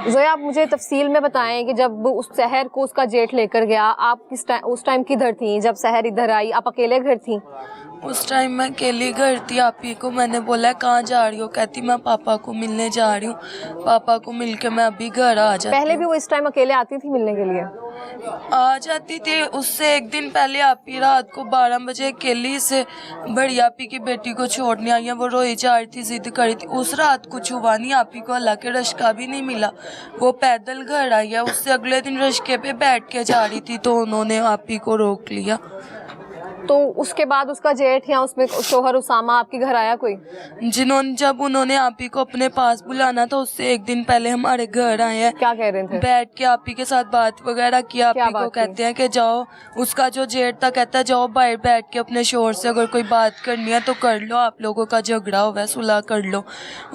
ज़ोया, आप मुझे तफसील में बताएं कि जब उस सहर को उसका जेठ लेकर गया, आप उस टाइम किधर थी? जब सहर इधर आई, आप अकेले घर थी? उस टाइम मैं अकेली घर थी। आप ही को मैंने बोला कहाँ जा रही हो? कहती मैं पापा को मिलने जा रही हूँ, पापा को मिलके मैं अभी घर आ जाती। पहले भी वो इस टाइम अकेले आती थी मिलने के लिए? आ जाती थी। उससे एक दिन पहले आप ही रात को 12 बजे अकेली से बड़ी आपी की बेटी को छोड़ने आई है। वो रोई जा रही थी, जिद करी थी। उस रात कुछ हुआ नहीं, आप ही को अल्लाह के रश्का भी नहीं मिला। वो पैदल घर आई है। उससे अगले दिन रश्के पे बैठ के जा रही थी तो उन्होंने आप ही को रोक लिया। तो उसके बाद उसका जेठ या उसमें शोहर उसामा आपके घर आया कोई? जब उन्होंने आप ही को अपने पास बुलाना था उससे एक दिन पहले हमारे घर आए हैं। क्या कह रहे थे? बैठ के आप ही के साथ बात वगैरह किया। आप ही को कहते हैं कि जाओ, उसका जो जेठ था कहता है जाओ बाहर बैठ के अपने शोहर से अगर कोई बात करनी है तो कर लो, आप लोगों का झगड़ा हुआ है सुलह कर लो।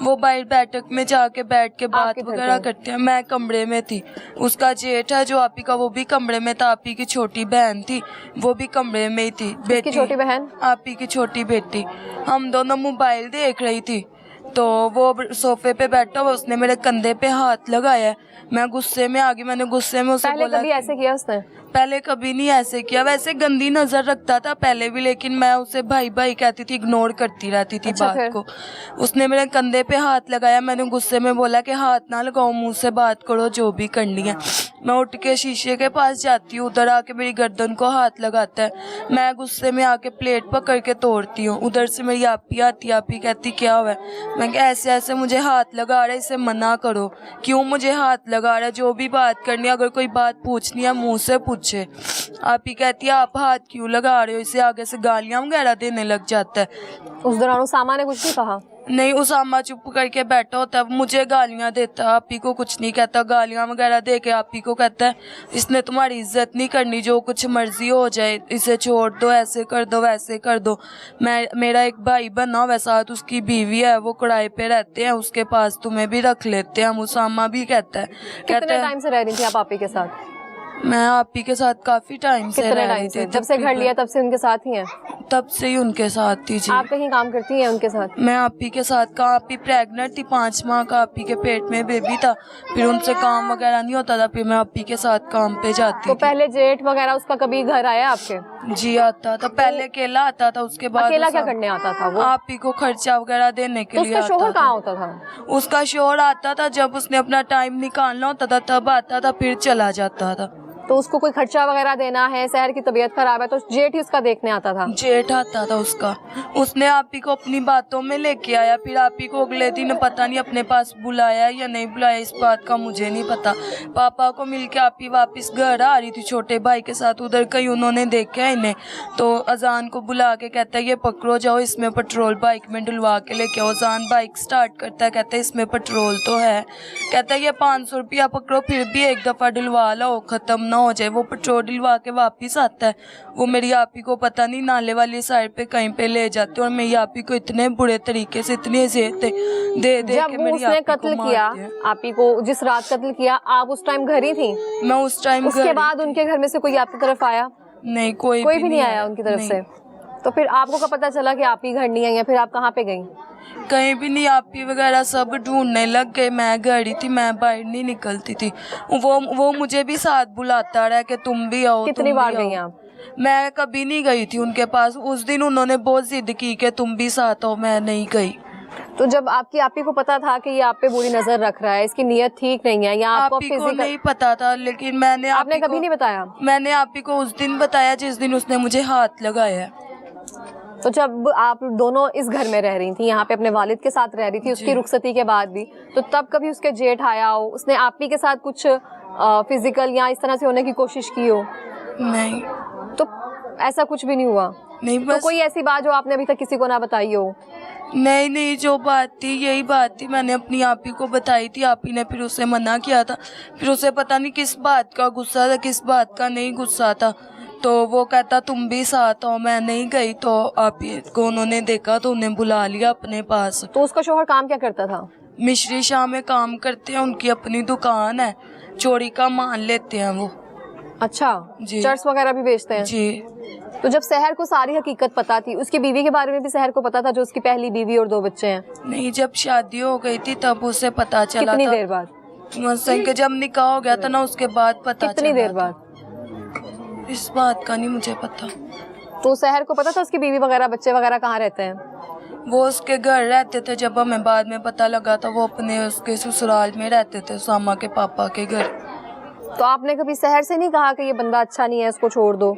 वो बाहर बैठक में जाके बैठ के बात वगैरह करते हैं। मैं कमरे में थी, उसका जेठ है जो आप ही का वो भी कमरे में था। आप ही की छोटी बहन थी वो भी कमरे में ही थी। बेटी, छोटी बहन, आप ही की छोटी बेटी। हम दोनों मोबाइल देख रही थी तो वो सोफे पे बैठा हुआ, उसने मेरे कंधे पे हाथ लगाया। मैं गुस्से में आ गई। मैंने गुस्से में उसे बोला, पहले कभी ऐसे किया उसने? पहले कभी नहीं ऐसे किया। वैसे गंदी नजर रखता था पहले भी, लेकिन मैं उसे भाई भाई कहती थी, इग्नोर करती रहती थी बात को। उसने मेरे कंधे पे हाथ लगाया। मैंने गुस्से में बोला कि हाथ ना लगाओ, मुंह से बात करो जो भी करनी है। मैं उठ के शीशे के पास जाती हूँ, उधर आके मेरी गर्दन को हाथ लगाता है। मैं गुस्से में आके प्लेट पकड़ के तोड़ती हूँ। उधर से मेरी आपी आती, आपी कहती क्या हुआ है? मैं ऐसे ऐसे मुझे हाथ लगा रहा है, इसे मना करो। क्यों मुझे हाथ लगा रहा है? जो भी बात करनी है, अगर कोई बात पूछनी है मुंह से पूछे। आप ही कहती है आप हाथ क्यों लगा रहे हो? इसे आगे से गालियां वगैरह देने लग जाता है। उस दौरान उसामा ने कुछ नहीं कहा? नहीं, उसामा चुप करके बैठा होता है, मुझे गालियां देता है। आप ही को कुछ नहीं कहता, गालियां वगैरह दे के आप ही को कहता है इसने तुम्हारी इज्जत नहीं करनी, जो कुछ मर्जी हो जाए, इसे छोड़ दो, ऐसे कर दो वैसे कर दो। मेरा एक भाई बना हुआ साथ, उसकी बीवी है, वो किराए पे रहते हैं, उसके पास तुम्हें भी रख लेते हैं हम। उसामा भी कहता है। कितने टाइम से रह रही थी आप आपी के साथ? मैं आपी के साथ काफी टाइम से रह रही थी। जब से घर लिया तब से उनके साथ ही हैं? तब से ही उनके साथ थी जी। आप कहीं काम करती हैं उनके साथ? मैं आपी के साथ का, आपी प्रेग्नेंट थी 5 माह का, आपी के पेट में बेबी था। फिर उनसे काम वगैरह नहीं होता था, फिर मैं आपी के साथ काम पे जाती तो थी। पहले जेठ वगैरह उसका कभी घर आया आपके? जी आता था, पहले अकेला आता था, उसके बाद अकेला क्या करने आता था वो? आपी को खर्चा वगैरह देने के लिए। उसका शोहर कहाँ होता था? उसका शोहर आता था जब उसने अपना टाइम निकालना होता था तब आता था, फिर चला जाता था। तो उसको कोई खर्चा वगैरह देना है, शहर की तबीयत खराब है, तो जेठ ही उसका देखने आता था? जेठ आता था उसका। उसने आप ही को अपनी बातों में लेके आया, फिर आप ही को अगले दिन पता नहीं अपने पास बुलाया या नहीं बुलाया, इस बात का मुझे नहीं पता। पापा को मिलके आप ही वापस घर आ रही थी छोटे भाई के साथ। उधर कहीं उन्होंने देखा इन्हें तो अजान को बुला के कहता है ये पकड़ो, जाओ इसमें पेट्रोल बाइक में डलवा के लेके आओ। अजान बाइक स्टार्ट करता है, कहता है इसमें पेट्रोल तो है। कहता है ये 500 रुपया पकड़ो, फिर भी एक दफ़ा डलवा लो, ख़त्म ना हो जाए। वो पेट्रोल डलवा के वापिस आता है। वो मेरी आपी को पता नहीं नाले वाली साइड पे कहीं पे ले जाते और मेरी आपी को इतने बुरे तरीके से, इतनी अज़ियत दे के मेरी आपी को कत्ल किया, आपी को जिस रात कत्ल किया, आप उस टाइम घर ही थी? मैं उस टाइम। उसके बाद उनके घर में से कोई आपकी तरफ आया? नहीं, कोई भी नहीं आया उनकी तरफ से। तो फिर आपको कब पता चला कि आप ही घर नहीं आई या फिर आप कहाँ पे गई? कहीं भी नहीं, आपी वगैरह सब ढूंढने लग गए। मैं गई थी, मैं बाहर नहीं निकलती थी। वो मुझे भी साथ बुलाता रहा कि तुम भी आओ। कितनी बार गई आप? मैं कभी नहीं गई थी उनके पास। उस दिन उन्होंने बहुत जिद की कि तुम भी साथ हो, मैं नहीं गई। तो जब आपकी आपी को पता था कि ये आप पे बुरी नजर रख रहा है, इसकी नीयत ठीक नहीं है, या आपको फिजिकल नहीं पता था, लेकिन आपने कभी नहीं बताया? मैंने आपी को उस दिन बताया जिस दिन उसने मुझे हाथ लगाया। तो जब आप दोनों इस घर में रह रही थी, यहाँ पे अपने वालिद के साथ रह रही थी, उसकी रुखसती के बाद भी, तो तब कभी उसके जेठ आया हो, उसने आपी के साथ कुछ फिजिकल या इस तरह से होने की कोशिश की हो? नहीं। तो ऐसा कुछ भी नहीं हुआ? नहीं, बस। तो कोई ऐसी बात जो आपने अभी तक किसी को ना बताई हो? नहीं, जो बात थी यही बात थी, मैंने अपनी आपी को बताई थी। आपी ने फिर उसे मना किया था। फिर उसे पता नहीं किस बात का गुस्सा था, किस बात का नहीं गुस्सा था। तो वो कहता तुम भी साथ हो, मैं नहीं गई। तो आपी को उन्होंने देखा तो उन्हें बुला लिया अपने पास। तो उसका शोहर काम क्या करता था? मिश्री शाह में काम करते हैं, उनकी अपनी दुकान है, चोरी का मान लेते हैं वो। अच्छा जी। चर्स वगैरह भी बेचते हैं जी। तो जब सहर को सारी हकीकत पता थी, उसकी बीवी के बारे में भी सहर को पता था, जो उसकी पहली बीवी और 2 बच्चे हैं? नहीं, जब शादी हो गई थी तब उसे पता चला। कितनी देर बाद? सही के जब निकाह हो गया था ना उसके बाद पता कितनी चला देर था। बाद? इस बात का नहीं मुझे पता। तो सहर को पता था उसकी बीवी वगैरह बच्चे वगैरह कहाँ रहते हैं? वो उसके घर रहते थे, जब हमें बाद में पता लगा था वो अपने उसके ससुराल में रहते थे, सामा के पापा के घर। तो आपने कभी सहर से नहीं कहा कि ये बंदा अच्छा नहीं है, इसको छोड़ दो?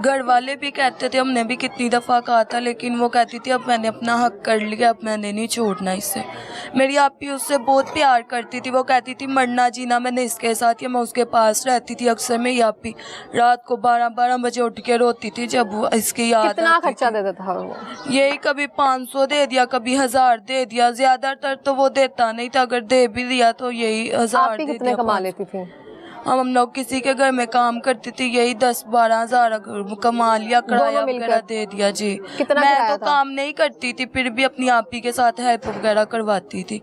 घर वाले भी कहते थे, हमने भी कितनी दफ़ा कहा था, लेकिन वो कहती थी अब मैंने अपना हक कर लिया, अब मैंने नहीं छोड़ना इससे। मेरी आपी उससे बहुत प्यार करती थी, वो कहती थी मरना जीना मैंने इसके साथ, या मैं उसके पास रहती थी। अक्सर मेरी आपी रात को 12-12 बजे उठ के रोती थी जब वो इसकी याद कितना आती खर्चा थी। देता था वो? यही कभी 500 दे दिया, कभी 1000 दे दिया, ज्यादातर तो वो देता नहीं था, अगर दे भी दिया तो यही 1000 आप भी दे कितने दिया। कमा लेती थी? हम लोग किसी के घर में काम करती थी, यही 10-12 हजार कमा लिया, किराया मिलकर? वगैरह दे दिया जी। कितना मैं किराया तो था? काम नहीं करती थी, फिर भी अपनी आपी के साथ हेल्प वगैरह करवाती थी।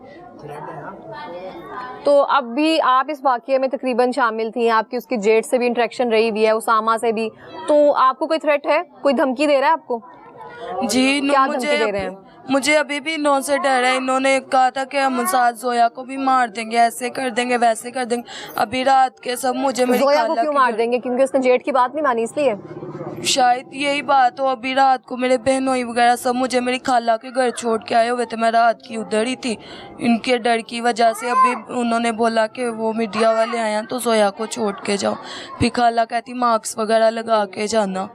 तो अब भी आप इस वाकये में तकरीबन शामिल थी, आपकी उसकी जेठ से भी इंटरेक्शन रही हुई है, उसामा से भी, तो आपको कोई थ्रेट है, कोई धमकी दे रहा है आपको? जी क्या धमकी दे रहे हैं? मुझे अभी भी इन्हों से डर है। इन्होंने कहा था कि हम साथ जोया को भी मार देंगे, ऐसे कर देंगे वैसे कर देंगे। अभी रात के सब मुझे मेरी जोया को खाला क्यों के मार घर- देंगे? क्योंकि उसने जेठ की बात नहीं मानी इसलिए? शायद यही बात हो। अभी रात को मेरे बहनोई वगैरह सब मुझे मेरी खाला के घर छोड़ के आए हुए थे, मैं रात की उधर ही थी। इनके डर की वजह से अभी उन्होंने बोला कि वो मीडिया वाले आए हैं तो जोया को छोड़ के जाओ। फिर खाला कहती मास्क वगैरह लगा के जाना।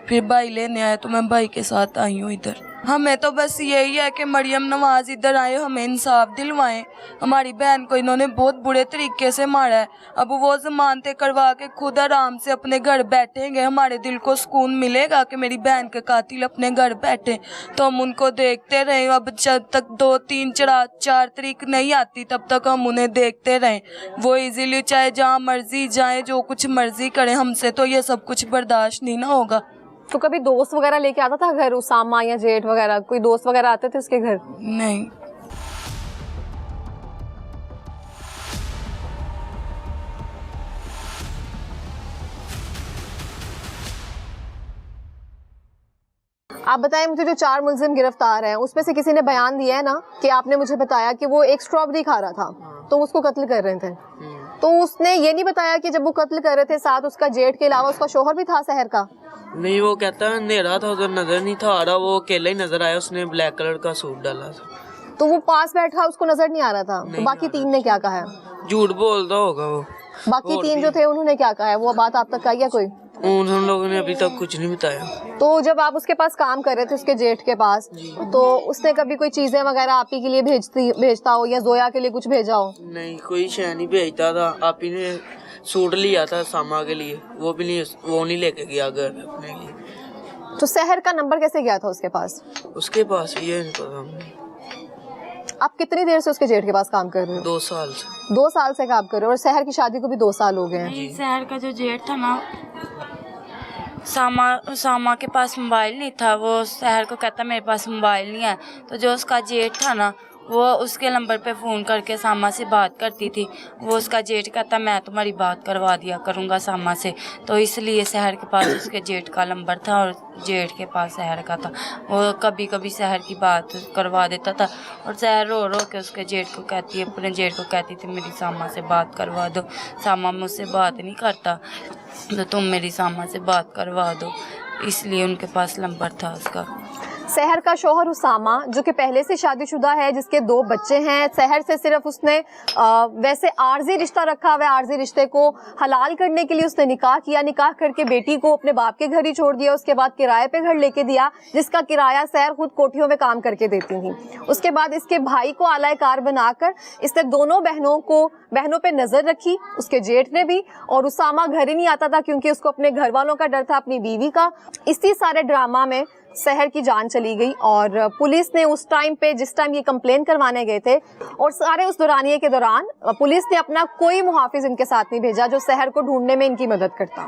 फिर भाई लेने आए तो मैं भाई के साथ आई हूँ इधर। हमें तो बस यही है कि मरियम नवाज इधर आए, हमें इंसाफ दिलवाएं। हमारी बहन को इन्होंने बहुत बुरे तरीके से मारा है। अब वो जमानतें करवा के खुद आराम से अपने घर बैठेंगे, हमारे दिल को सुकून मिलेगा कि मेरी बहन के कातिल अपने घर बैठे, तो हम उनको देखते रहें। अब जब तक 2-3-4 तारीख नहीं आती तब तक हम उन्हें देखते रहें। वो इजीली चाहे जहाँ मर्जी जाए, जो कुछ मर्जी करें, हमसे तो ये सब कुछ बर्दाश्त नहीं ना होगा। तो कभी दोस्त वगैरह लेके आता था घर, उसामा या जेठ वगैरह, कोई दोस्त वगैरह आते थे उसके घर? नहीं। आप बताएं मुझे, जो 4 मुलजिम गिरफ्तार हैं उसमें से किसी ने बयान दिया है ना कि आपने मुझे बताया कि वो एक स्ट्रॉबेरी खा रहा था तो उसको कत्ल कर रहे थे, तो उसने ये नहीं बताया कि जब वो कत्ल कर रहे थे साथ उसका जेठ के अलावा उसका शोहर भी था सहर का? नहीं, वो कहता है अंधेरा था उधर नजर नहीं था आ रहा, वो अकेला ही नजर आया, उसने ब्लैक कलर का सूट डाला था। तो वो पास बैठा उसको नजर नहीं आ रहा था? तो बाकी 3 ने क्या कहा है? झूठ बोलता होगा वो। बाकी 3 जो थे उन्होंने क्या कहा है? वो बात आप तक आई है कोई? उन लोगों ने अभी तक कुछ नहीं बताया। तो जब आप उसके पास काम कर रहे थे, उसके जेठ के पास, तो उसने कभी कोई चीजें वगैरह आप ही के लिए भेजता हो या जोया के लिए कुछ भेजा हो? नहीं, कोई शय नहीं भेजता था। आप ही ने सूट लिया था सामा के लिए, वो भी नहीं, वो नहीं लेके गया घर अपने लिए। तो सहर का नंबर कैसे गया था उसके पास? उसके पास ये नहीं पता। आप कितनी देर से उसके जेठ के पास काम कर रहे हो? 2 साल से। 2 साल से काम कर रहे हो, और सहर की शादी को भी 2 साल हो गए हैं। शहर का जो जेठ था ना, सामा के पास मोबाइल नहीं था। वो शहर को कहता मेरे पास मोबाइल नहीं है, तो जो उसका जेठ था ना वो उसके नंबर पे फ़ोन करके सामा से बात करती थी। वो उसका जेठ कहता मैं तुम्हारी बात करवा दिया करूँगा सामा से, तो इसलिए शहर के पास उसके जेठ का नंबर था और जेठ के पास शहर का था। वो कभी कभी शहर की बात करवा देता था और शहर रो रो के उसके जेठ को कहती है, अपने जेठ को कहती थी मेरी सामा से बात करवा दो, सामा मुझसे बात नहीं करता तो तुम मेरी सामा से बात करवा दो। इसलिए उनके पास नंबर था उसका। सहर का शौहर उसामा, जो कि पहले से शादीशुदा है, जिसके 2 बच्चे हैं, सहर से सिर्फ उसने वैसे आर्जी रिश्ता रखा हुआ है। आर्जी रिश्ते को हलाल करने के लिए उसने निकाह किया, निकाह करके बेटी को अपने बाप के घर ही छोड़ दिया। उसके बाद किराए पे घर लेके दिया, जिसका किराया सहर खुद कोठियों में काम करके देती थी। उसके बाद इसके भाई को आला कार बनाकर इसने दोनों बहनों पे नजर रखी, उसके जेठ ने भी। और उसामा घर ही नहीं आता था क्योंकि उसको अपने घर वालों का डर था, अपनी बीवी का। इसी सारे ड्रामा में सहर की जान चली गई और पुलिस ने उस टाइम पे, जिस टाइम ये कंप्लेन करवाने गए थे, और सारे उस दौरानिये के दौरान पुलिस ने अपना कोई मुहाफिज इनके साथ नहीं भेजा जो सहर को ढूंढने में इनकी मदद करता।